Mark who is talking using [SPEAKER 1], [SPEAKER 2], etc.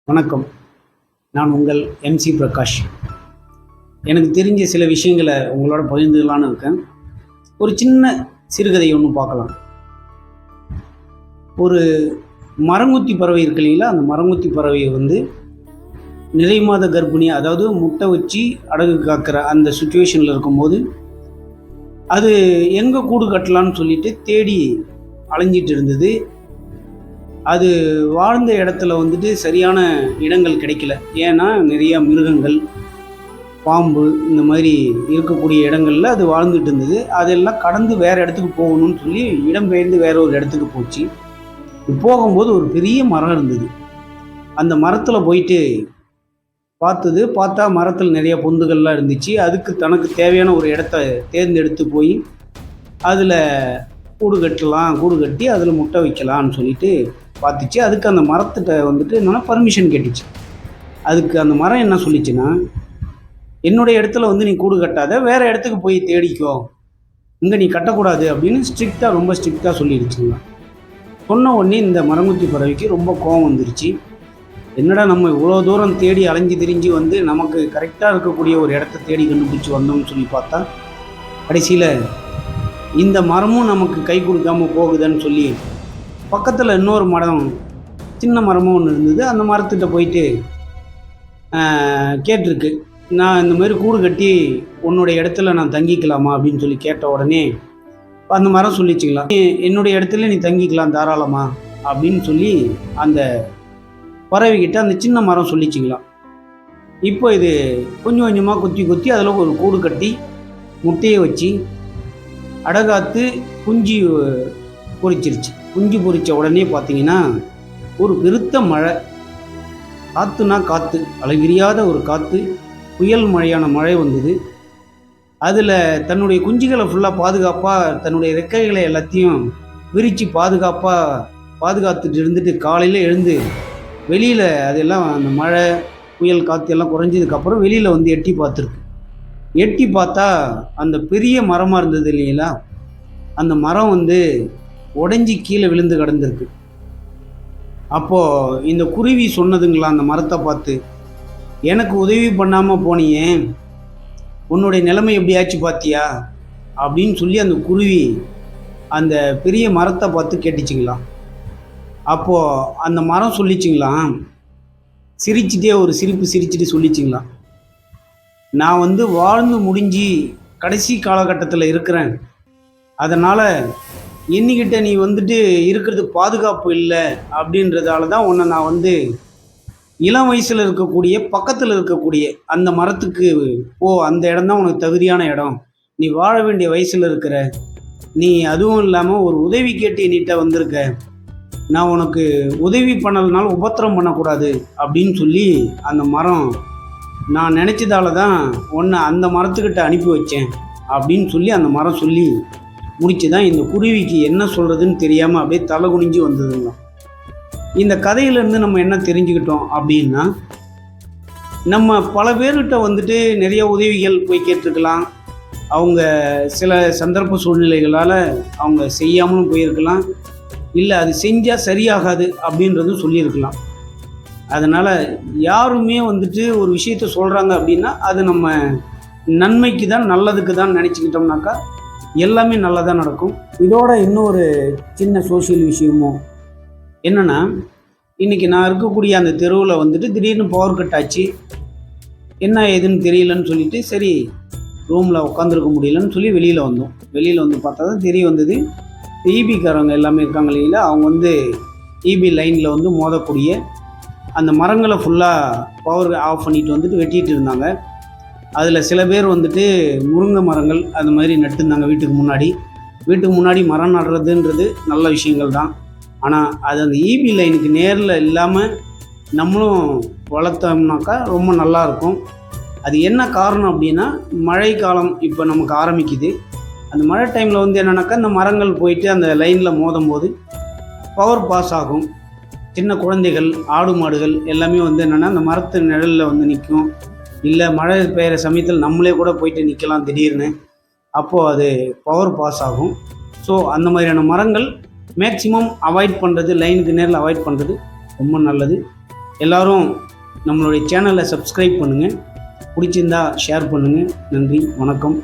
[SPEAKER 1] வணக்கம். நான் உங்கள் எம்சி பிரகாஷ். எனக்கு தெரிஞ்ச சில விஷயங்களை உங்களோட பகிர்ந்துக்கலான்னு இருக்கேன். ஒரு சின்ன சிறுகதை ஒன்று பார்க்கலாம். ஒரு மரங்கொத்தி பறவை இருக்கு இல்லைங்களா, அந்த மரங்கொத்தி பறவையை நிறை மாத கர்ப்பிணி, அதாவது முட்டை வச்சு அடகு காக்கிற அந்த சுச்சுவேஷனில் இருக்கும்போது அது எங்கே கூடு கட்டலான்னு சொல்லிட்டு தேடி அலைஞ்சிட்டு இருந்தது. அது வாழ்ந்த இடத்துல சரியான இடங்கள் கிடைக்கல. ஏன்னா நிறையா மிருகங்கள், பாம்பு இந்த மாதிரி இருக்கக்கூடிய இடங்களில் அது வாழ்ந்துட்டு இருந்தது. அதெல்லாம் கடந்து வேறு இடத்துக்கு போகணும்னு சொல்லி இடம்பெயர்ந்து வேற ஒரு இடத்துக்கு போச்சு. போகும்போது ஒரு பெரிய மரம் இருந்தது. அந்த மரத்தில் போயிட்டு பார்த்தா மரத்தில் நிறைய பொந்துகள்லாம் இருந்துச்சு. அதுக்கு தனக்கு தேவையான ஒரு இடத்த தேர்ந்தெடுத்து போய் அதில் கூடு கட்டி அதில் முட்டை வைக்கலான்னு சொல்லிட்டு பார்த்துச்சு. அதுக்கு அந்த மரத்திட்ட என்னன்னா பர்மிஷன் கேட்டுச்சு. அதுக்கு அந்த மரம் என்ன சொல்லிச்சுன்னா, என்னுடைய இடத்துல நீ கூடு கட்டாத, வேறு இடத்துக்கு போய் தேடிக்கோ, இங்கே நீ கட்டக்கூடாது அப்படின்னு ரொம்ப ஸ்ட்ரிக்டாக சொல்லிடுச்சுங்க. சொன்ன உடனே இந்த மரங்கொத்தி பறவைக்கு ரொம்ப கோபம் வந்துருச்சு. என்னடா நம்ம இவ்வளோ தூரம் தேடி அலைஞ்சு திரிஞ்சு நமக்கு கரெக்டாக இருக்கக்கூடிய ஒரு இடத்த தேடி கண்டுபிடிச்சி வந்தோம்னு சொல்லி பார்த்தா கடைசியில் இந்த மரமும் நமக்கு கை கொடுக்காமல் போகுதுன்னு சொல்லி பக்கத்தில் இன்னொரு மரம், சின்ன மரமும் ஒன்று இருந்தது. அந்த மரத்துக்கிட்ட போயிட்டு கேட்டிருக்கு, நான் இந்த மாதிரி கூடு கட்டி உன்னுடைய இடத்துல நான் தங்கிக்கலாமா அப்படின்னு சொல்லி கேட்ட உடனே அந்த மரம் சொல்லிச்சுக்கலாம், என்னுடைய இடத்துல நீ தங்கிக்கலாம் தாராளமா அப்படின்னு சொல்லி அந்த பறவைக்கிட்ட அந்த சின்ன மரம் சொல்லிச்சுக்கலாம். இப்போ இது கொஞ்சம் கொஞ்சமாக கொத்தி அதில் ஒரு கூடு கட்டி முட்டையை வச்சு அடகாத்து குஞ்சு பொறிச்சிருச்சு. குஞ்சு பொறிச்ச உடனே பார்த்தீங்கன்னா ஒரு பெருத்த மழை, காற்று, அளவிரியாத ஒரு காற்று, புயல் மழையான மழை வந்தது. அதில் தன்னுடைய குஞ்சுகளை ஃபுல்லாக பாதுகாப்பாக தன்னுடைய ரெக்கைகளை எல்லாத்தையும் விரித்து பாதுகாத்துட்டு இருந்துட்டு காலையில் எழுந்து வெளியில் அதெல்லாம் அந்த மழை புயல் காற்று எல்லாம் குறைஞ்சதுக்கப்புறம் வெளியில் எட்டி பார்த்துருக்கு. எட்டி பார்த்தா அந்த பெரிய மரமாக இருந்தது இல்லைங்களா, அந்த மரம் உடஞ்சி கீழே விழுந்து கிடந்திருக்கு. அப்போது இந்த குருவி சொன்னதுங்களா அந்த மரத்தை பார்த்து, எனக்கு உதவி பண்ணாமல் போனியே, உன்னுடைய நிலைமை எப்படியாச்சு பார்த்தியா அப்படின்னு சொல்லி அந்த குருவி அந்த பெரிய மரத்தை பார்த்து கேட்டுச்சுங்களாம். அப்போது அந்த மரம் சொல்லிச்சுங்களாம், சிரிச்சிட்டே ஒரு சிரிப்பு சிரிச்சுட்டு சொல்லிச்சுங்களாம், நான் வாழ்ந்து முடிஞ்சு கடைசி காலகட்டத்தில் இருக்கிறேன். அதனால் என்னிக்கிட்ட நீ இருக்கிறது பாதுகாப்பு இல்லை அப்படின்றதால தான் உன்னை நான் இளம் வயசில் இருக்கக்கூடிய பக்கத்தில் இருக்கக்கூடிய அந்த மரத்துக்கு அந்த இடம் தான் உனக்கு தகுதியான இடம், நீ வாழ வேண்டிய வயசில் இருக்கிற, நீ அதுவும் இல்லாமல் ஒரு உதவி கேட்டு என்கிட்ட வந்திருக்க, நான் உனக்கு உதவி பண்ணலனாலும் உபத்திரம் பண்ணக்கூடாது அப்படின்னு சொல்லி அந்த மரம், நான் நினச்சதால தான் உன்னை அந்த மரத்துக்கிட்ட அனுப்பி வச்சேன் அப்படின்னு சொல்லி அந்த மரம் சொல்லி முடிச்சு தான் இந்த குருவிக்கு என்ன சொல்கிறதுன்னு தெரியாமல் அப்படியே தலை குனிஞ்சு வந்ததுங்க. இந்த கதையிலேருந்து நம்ம என்ன தெரிஞ்சுக்கிட்டோம் அப்படின்னா, நம்ம பல பேர்கிட்ட நிறைய உதவிகள் போய் கேட்டிருக்கலாம். அவங்க சில சந்தர்ப்ப சூழ்நிலைகளால் அவங்க செய்யாமலும் போயிருக்கலாம், இல்லை அது செஞ்சால் சரியாகாது அப்படின்றதும் சொல்லியிருக்கலாம். அதனால் யாருமே ஒரு விஷயத்த சொல்கிறாங்க அப்படின்னா அது நம்ம நன்மைக்கு தான், நல்லதுக்கு தான் நினச்சிக்கிட்டோம்னாக்கா எல்லாமே நல்லா தான் நடக்கும். இதோட இன்னொரு சின்ன சோஷியல் விஷயமும் என்னென்னா, இன்றைக்கி நான் இருக்கக்கூடிய அந்த தெருவில் திடீர்னு பவர் கட் ஆச்சு. என்ன ஏதுன்னு தெரியலன்னு சொல்லிட்டு சரி ரூமில் உட்காந்துருக்க முடியலன்னு சொல்லி வெளியில் வந்தோம். வெளியில் பார்த்தா தான் தெரிய வந்தது, ஈபிக்காரவங்க எல்லாமே இருக்காங்க இல்லைங்களா, அவங்க ஈபி லைனில் மோதக்கூடிய அந்த மரங்களை ஃபுல்லாக பவர் ஆஃப் பண்ணிட்டு வெட்டிகிட்டு இருந்தாங்க. அதில் சில பேர் முருங்கை மரங்கள் அந்த மாதிரி நட்டுருந்தாங்க வீட்டுக்கு முன்னாடி மரம் நடுறதுன்றது நல்ல விஷயங்கள் தான். ஆனால் அது அந்த ஈபி லைனுக்கு நேரில் இல்லாமல் நம்மளும் வளர்த்தோம்னாக்கா ரொம்ப நல்லாயிருக்கும். அது என்ன காரணம் அப்படின்னா, மழை காலம் இப்போ நமக்கு ஆரம்பிக்குது. அந்த மழை டைமில் என்னன்னாக்கா இந்த மரங்கள் போயிட்டு அந்த லைனில் மோதும் போது பவர் பாஸ் ஆகும். சின்ன குழந்தைகள், ஆடு மாடுகள் எல்லாமே என்னென்னா அந்த மரத்து நிழலில் நிற்கும். இல்லை மழை பெய்கிற சமயத்தில் நம்மளே கூட போயிட்டு நிற்கலாம் திடீர்னு, அப்போது அது பவர் பாஸ் ஆகும். ஸோ அந்த மாதிரியான மரங்கள் மேக்சிமம் அவாய்ட் பண்ணுறது, லைனுக்கு நேரில் அவாய்ட் பண்ணுறது ரொம்ப நல்லது. எல்லோரும் நம்மளுடைய சேனலை சப்ஸ்கிரைப் பண்ணுங்கள், பிடிச்சிருந்தா ஷேர் பண்ணுங்கள். நன்றி, வணக்கம்.